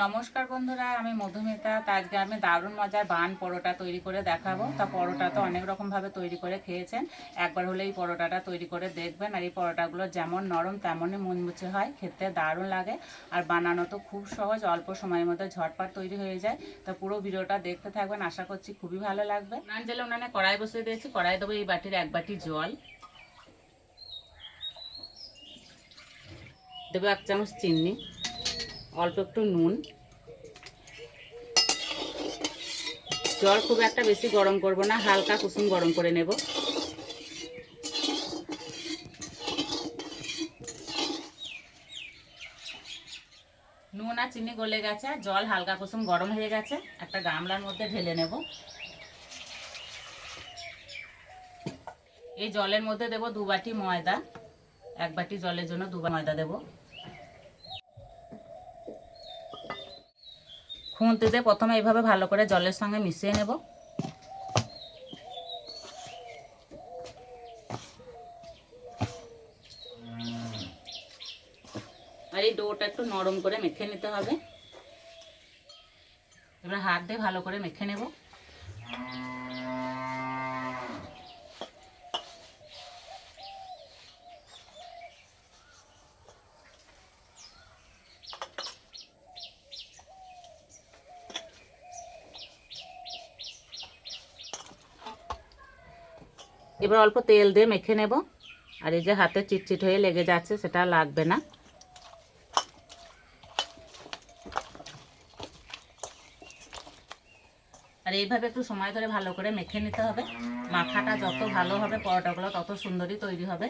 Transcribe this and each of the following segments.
নমস্কার বন্ধুরা, আমি মধুমিতা। আজকে আমি দারুণ মজার বান পরোটা তৈরি করে দেখাবো। তা পরোটা তো অনেক রকমভাবে তৈরি করে খেয়েছেন, একবার হলে এই পরোটাটা তৈরি করে দেখবেন। আর এই পরোটাগুলো যেমন নরম তেমনই মুচমুচে হয়, খেতে দারুণ লাগে। আর বানানো তো খুব সহজ, অল্প সময়ের মধ্যে ঝটপট তৈরি হয়ে যায়। তা পুরো ভিডিওটা দেখতে থাকবেন, আশা করছি খুবই ভালো লাগবে। উনান জেলে উনানে কড়াই বসিয়ে দিয়েছি। কড়াই দেবো এই বাটির 1 বাটি জল, দেবো 1 চামচ চিনি, অল্প একটু নুন। জল খুব একটা বেশি গরম করব না, হালকা কুসুম গরম করে নেব। নুন আর চিনি গলে গেছে, জল হালকা কুসুম গরম হয়ে গেছে। একটা গামলার মধ্যে ঢেলে নেব। এই জলের মধ্যে দেব 2 বাটি ময়দা। 1 বাটি জলের জন্য 2 বাটি ময়দা দেব। খুন্তিতে প্রথমে এইভাবে ভালো করে জলের সঙ্গে মিশিয়ে নেব। আর এই ডোটা একটু নরম করে মেখে নিতে হবে। এবার হাত দিয়ে ভালো করে মেখে নেব। এবার অল্প তেল দিয়ে মেখে নেব। আর এই যে হাতে চিটচিট হয়ে লেগে যাচ্ছে, সেটা লাগবে না। আর এইভাবে একটু সময় ধরে ভালো করে মেখে নিতে হবে। মাখাটা যত ভালো হবে পরোটাগুলো তত সুন্দরই তৈরি হবে।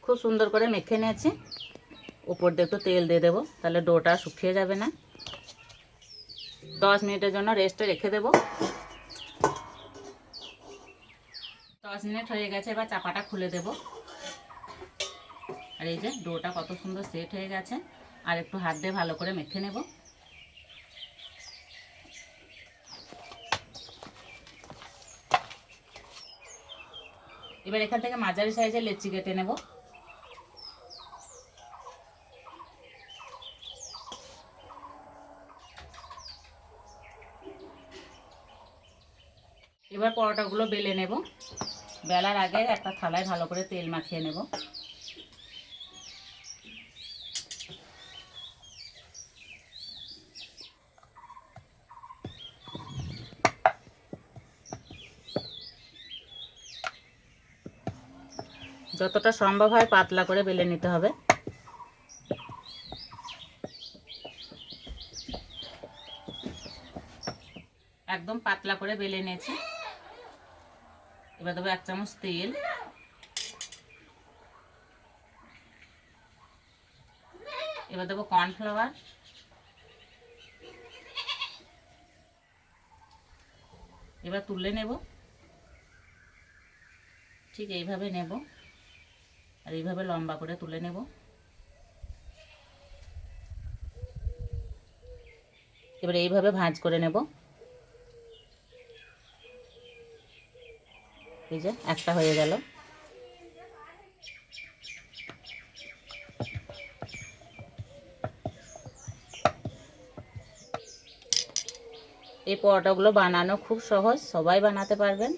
খুব সুন্দর করে মেখে নিয়েছি। উপর দিয়ে একটু তেল দিয়ে দেবো, তাহলে ডোটা শুকিয়ে যাবে না। 10 মিনিটের জন্য রেস্টে রেখে দেব। 10 মিনিট হয়ে গেছে, এবার চাপাটা খুলে দেব। আর এই যে ডোটা কত সুন্দর সেট হয়ে গেছে। আর একটু হাত দিয়ে ভালো করে মেখে নেব। এবার এখান থেকে মাঝারি সাইজের লেচি কেটে নেব। এবার পরোটাগুলো বেলে নেব। বেলার আগে একটা থালায় ভালো করে তেল মাখিয়ে নেব। যতটা সম্ভব হয় পাতলা করে বেলে নিতে হবে। একদম পাতলা করে বেলে নিয়েছি। এবার দেবো 1 চামচ তেল, এবার দেবো কর্নফ্লাওয়ার, এবার তুলে নেব। ঠিক এইভাবে নেব, আর এইভাবে লম্বা করে তুলে নেব। এবার এইভাবে ভাঁজ করে নেব। এই যে একটা হয়ে গেল। এই পরোটাগুলো বানানো খুব সহজ, সবাই বানাতে পারবেন।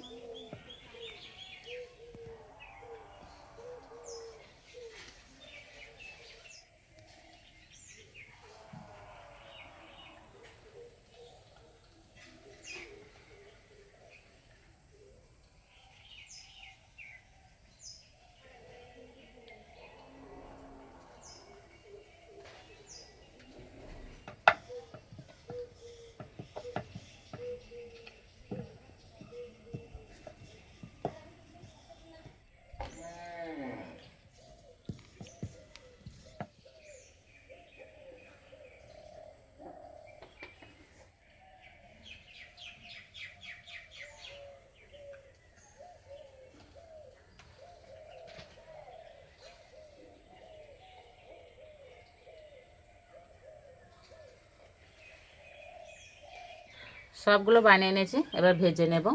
সবগুলো বানিয়ে নিয়েছি, এবার ভেজে নেব।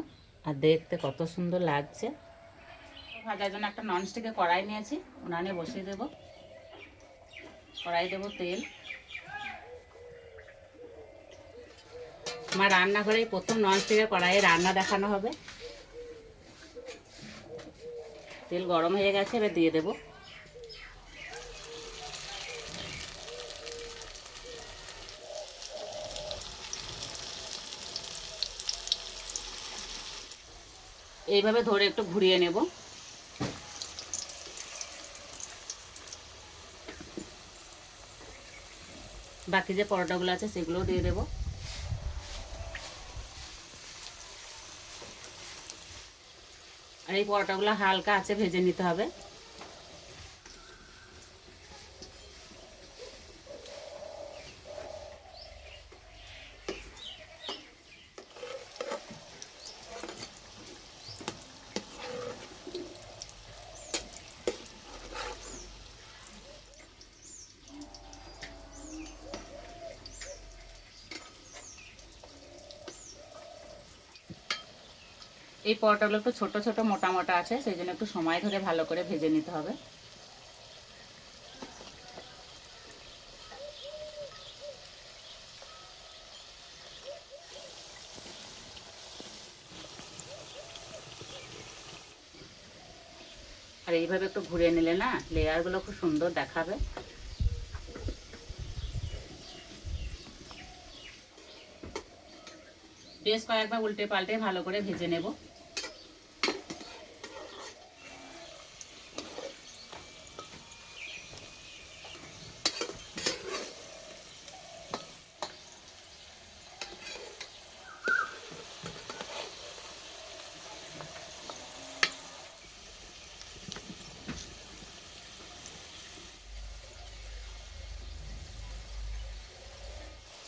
আর দেখতে কত সুন্দর লাগছে। ভাজার জন্য একটা ননস্টিকের কড়াই নিয়েছি, উনানে বসিয়ে দেব। কড়াই দেব তেল। আমার রান্নাঘরেই প্রথম ননস্টিকের কড়াইয়ে রান্না দেখানো হবে। তেল গরম হয়ে গেছে, এবার দিয়ে দেব। এইভাবে ধরে একটু ঘুরিয়ে নেব। বাকি যে পরোটাগুলো আছে সেগুলোও দিয়ে দেব। আর এই পরোটাগুলো হালকা আছে ভেজে নিতে হবে। এই পরোটাগুলো একটু ছোট ছোট মোটা মোটা আছে, সেই জন্য একটু সময় ধরে ভালো করে ভেজে নিতে হবে। আর এইভাবে একটু ঘুরিয়ে নিলে না লেয়ারগুলো খুব সুন্দর দেখাবে। বেশ কয়েকবার উল্টে পাল্টে ভালো করে ভেজে নেব।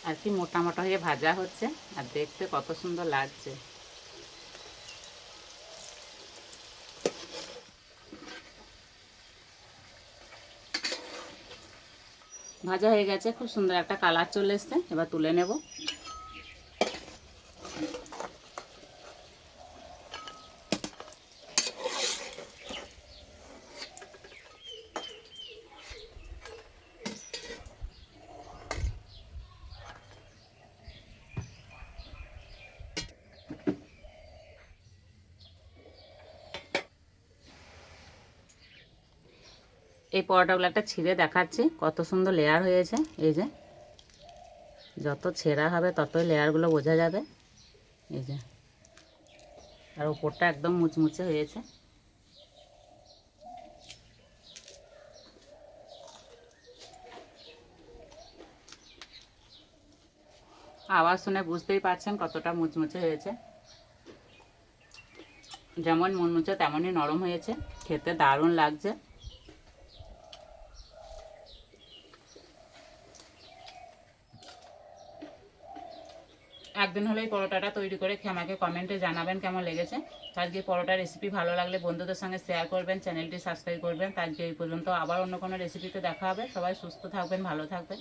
আর কি মোটা মোটা হয়ে ভাজা হচ্ছে, আর দেখতে কত সুন্দর লাগছে। ভাজা হয়ে গেছে, খুব সুন্দর একটা কালার চলে এসছে। এবার তুলে নেব। এই পরোটাগুলো একটা ছিঁড়ে দেখাচ্ছি কত সুন্দর লেয়ার হয়েছে। এই যে যত ছেঁড়া হবে ততই লেয়ারগুলো বোঝা যাবে। এই যে আর উপরটা একদম মুচমুচে হয়েছে। আওয়াজ শুনে বুঝতেই পারছেন কতটা মুচমুচে হয়েছে। যেমন মুচমুচে তেমনই নরম হয়েছে, খেতে দারুণ লাগছে। একদিন হলে এই পরোটাটা তৈরি করে খেয়ে আমাকে কমেন্টে জানাবেন কেমন লেগেছে। আজকে পরোটার রেসিপি ভালো লাগলে বন্ধুদের সঙ্গে শেয়ার করবেন, চ্যানেলটি সাবস্ক্রাইব করবেন। আজকে এই পর্যন্ত, আবার অন্য কোনো রেসিপিতে দেখা হবে। সবাই সুস্থ থাকবেন, ভালো থাকবেন।